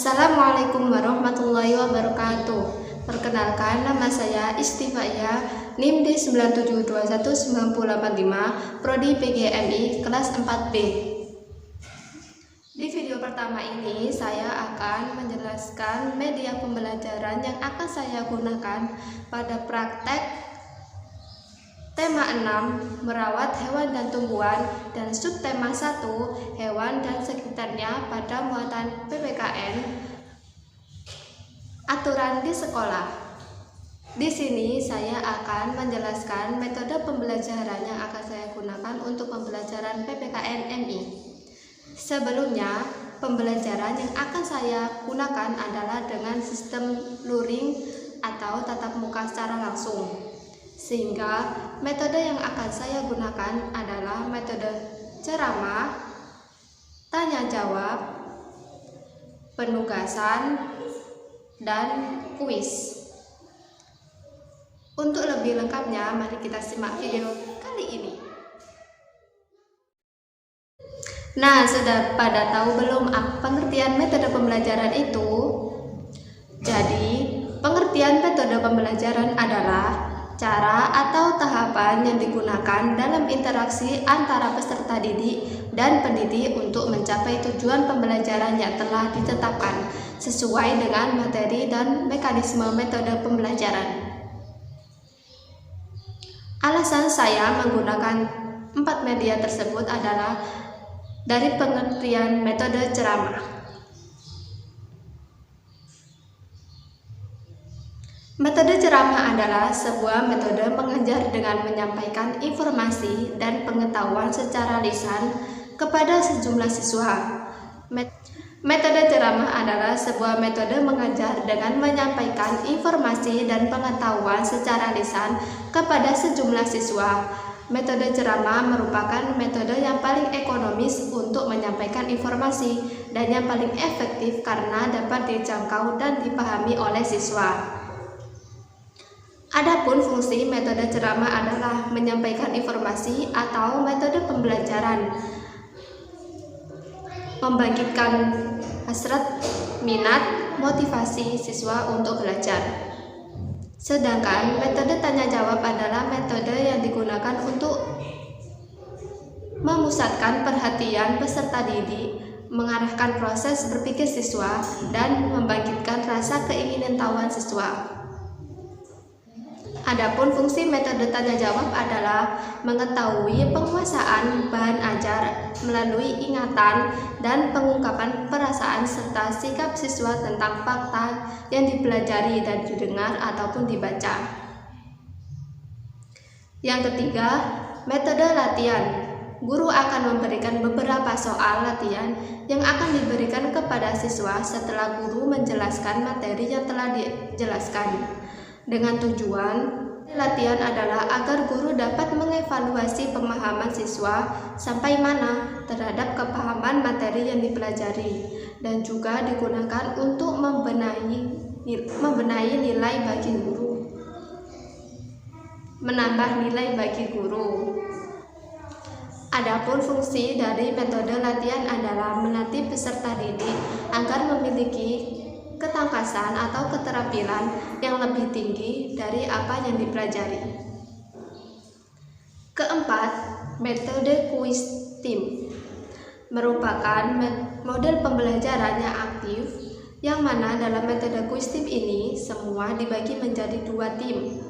Assalamualaikum warahmatullahi wabarakatuh. Perkenalkan, nama saya Istifaiyah, NIM D97219085, Prodi PGMI kelas 4B. Di video pertama ini saya akan menjelaskan media pembelajaran yang akan saya gunakan pada praktek tema 6, merawat hewan dan tumbuhan, dan subtema 1, hewan dan sekitarnya pada muatan PPKN, aturan di sekolah. Di sini saya akan menjelaskan metode pembelajaran yang akan saya gunakan untuk pembelajaran PPKN MI. Sebelumnya, pembelajaran yang akan saya gunakan adalah dengan sistem luring atau tatap muka secara langsung. Sehingga metode yang akan saya gunakan adalah metode ceramah, tanya jawab, penugasan, dan kuis. Untuk lebih lengkapnya, mari kita simak video kali ini. Nah, sudah pada tahu belum pengertian metode pembelajaran itu? Jadi, pengertian metode pembelajaran adalah cara atau tahapan yang digunakan dalam interaksi antara peserta didik dan pendidik untuk mencapai tujuan pembelajaran yang telah ditetapkan sesuai dengan materi dan mekanisme metode pembelajaran. Alasan saya menggunakan 4 media tersebut adalah dari pengertian metode ceramah. Metode ceramah adalah sebuah metode mengajar dengan menyampaikan informasi dan pengetahuan secara lisan kepada sejumlah siswa. Metode ceramah adalah sebuah metode mengajar dengan menyampaikan informasi dan pengetahuan secara lisan kepada sejumlah siswa. Metode ceramah merupakan metode yang paling ekonomis untuk menyampaikan informasi dan yang paling efektif karena dapat dijangkau dan dipahami oleh siswa. Adapun fungsi metode ceramah adalah menyampaikan informasi atau metode pembelajaran, membangkitkan hasrat, minat, motivasi siswa untuk belajar. Sedangkan metode tanya jawab adalah metode yang digunakan untuk memusatkan perhatian peserta didik, mengarahkan proses berpikir siswa, dan membangkitkan rasa keingintahuan siswa. Adapun fungsi metode tanya jawab adalah mengetahui penguasaan bahan ajar melalui ingatan dan pengungkapan perasaan serta sikap siswa tentang fakta yang dipelajari dan didengar ataupun dibaca. Yang ketiga, metode latihan. Guru akan memberikan beberapa soal latihan yang akan diberikan kepada siswa setelah guru menjelaskan materi yang telah dijelaskan. Dengan tujuan latihan adalah agar guru dapat mengevaluasi pemahaman siswa sampai mana terhadap kepahaman materi yang dipelajari, dan juga digunakan untuk membenahi nilai bagi guru, menambah nilai bagi guru. Adapun fungsi dari metode latihan adalah melatih peserta didik agar memiliki ketangkasan atau keterampilan yang lebih tinggi dari apa yang dipelajari. Keempat, metode quiz team merupakan model pembelajaran yang aktif, yang mana dalam metode quiz team ini semua dibagi menjadi 2 tim.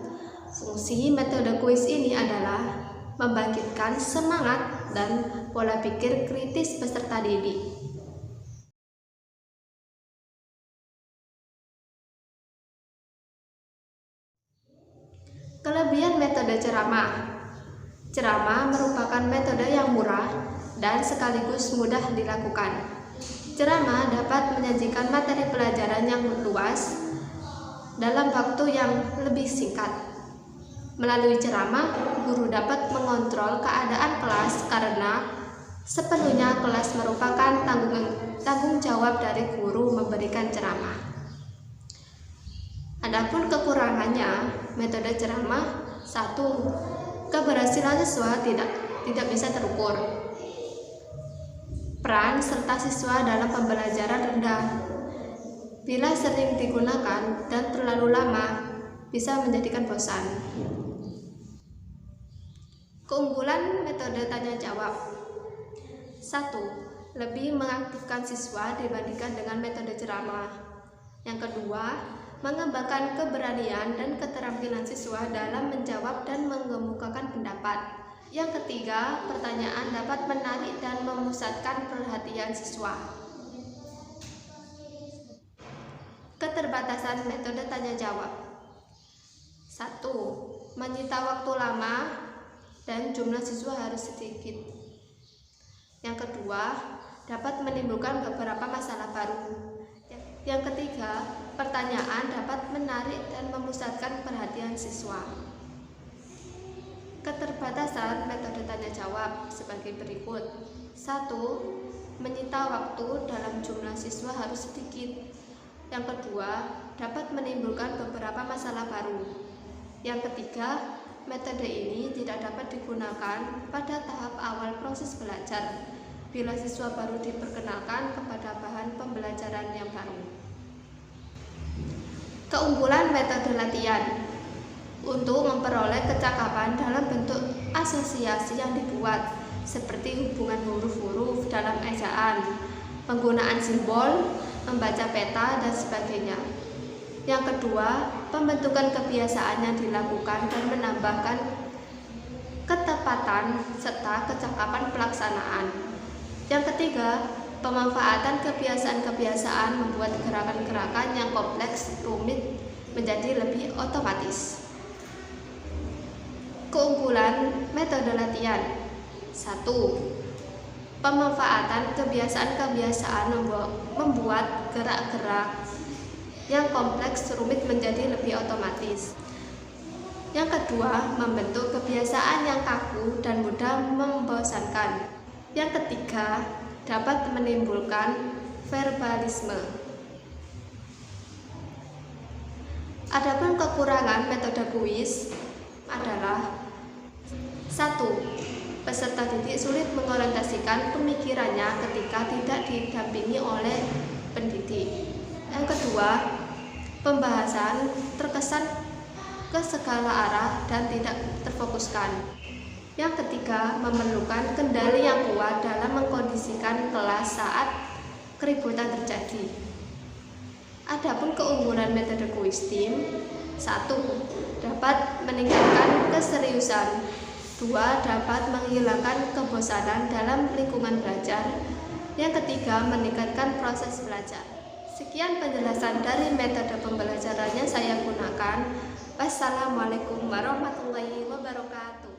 Fungsi metode quiz ini adalah membangkitkan semangat dan pola pikir kritis peserta didik. Kelebihan metode ceramah. Ceramah merupakan metode yang murah dan sekaligus mudah dilakukan. Ceramah dapat menyajikan materi pelajaran yang luas dalam waktu yang lebih singkat. Melalui ceramah, guru dapat mengontrol keadaan kelas karena sepenuhnya kelas merupakan tanggung jawab dari guru memberikan ceramah. Adapun kekurangannya, metode ceramah 1. Keberhasilan siswa tidak bisa terukur. Peran serta siswa dalam pembelajaran rendah. Bila sering digunakan dan terlalu lama, bisa menjadikan bosan. Keunggulan metode tanya jawab. 1. Lebih mengaktifkan siswa dibandingkan dengan metode ceramah. Yang kedua, mengembangkan keberanian dan keterampilan siswa dalam menjawab dan mengemukakan pendapat. Yang ketiga, pertanyaan dapat menarik dan memusatkan perhatian siswa. Keterbatasan metode tanya jawab. 1. Menyita waktu lama dan jumlah siswa harus sedikit. Yang kedua, dapat menimbulkan beberapa masalah baru. Yang ketiga, pertanyaan dapat menarik dan memusatkan perhatian siswa. Keterbatasan metode tanya jawab sebagai berikut. 1. Menyita waktu dalam jumlah siswa harus sedikit. Yang kedua, dapat menimbulkan beberapa masalah baru. Yang ketiga, metode ini tidak dapat digunakan pada tahap awal proses belajar bila siswa baru diperkenalkan kepada bahan pembelajaran yang baru. Keunggulan metode latihan. Untuk memperoleh kecakapan dalam bentuk asosiasi yang dibuat, seperti hubungan huruf-huruf dalam ejaan, penggunaan simbol, membaca peta, dan sebagainya. Yang kedua, pembentukan kebiasaan yang dilakukan dan menambahkan ketepatan serta kecakapan pelaksanaan. Yang ketiga, pemanfaatan kebiasaan-kebiasaan membuat gerakan-gerakan yang kompleks rumit menjadi lebih otomatis. Keunggulan metode latihan. 1. Pemanfaatan kebiasaan-kebiasaan membuat gerak-gerak yang kompleks rumit menjadi lebih otomatis. Yang kedua, membentuk kebiasaan yang kaku dan mudah membosankan. Yang ketiga, dapat menimbulkan verbalisme. Adapun kekurangan metode kuis adalah 1. Peserta didik sulit mengorientasikan pemikirannya ketika tidak didampingi oleh pendidik. Yang kedua, pembahasan terkesan ke segala arah dan tidak terfokuskan. Yang ketiga, memerlukan kendali yang kuat dalam mengkondisikan kelas saat keributan terjadi. Adapun keunggulan metode kuis tim: 1. Dapat meningkatkan keseriusan. 2. Dapat menghilangkan kebosanan dalam lingkungan belajar. Yang ketiga, meningkatkan proses belajar. Sekian penjelasan dari metode pembelajarannya saya gunakan. Wassalamualaikum warahmatullahi wabarakatuh.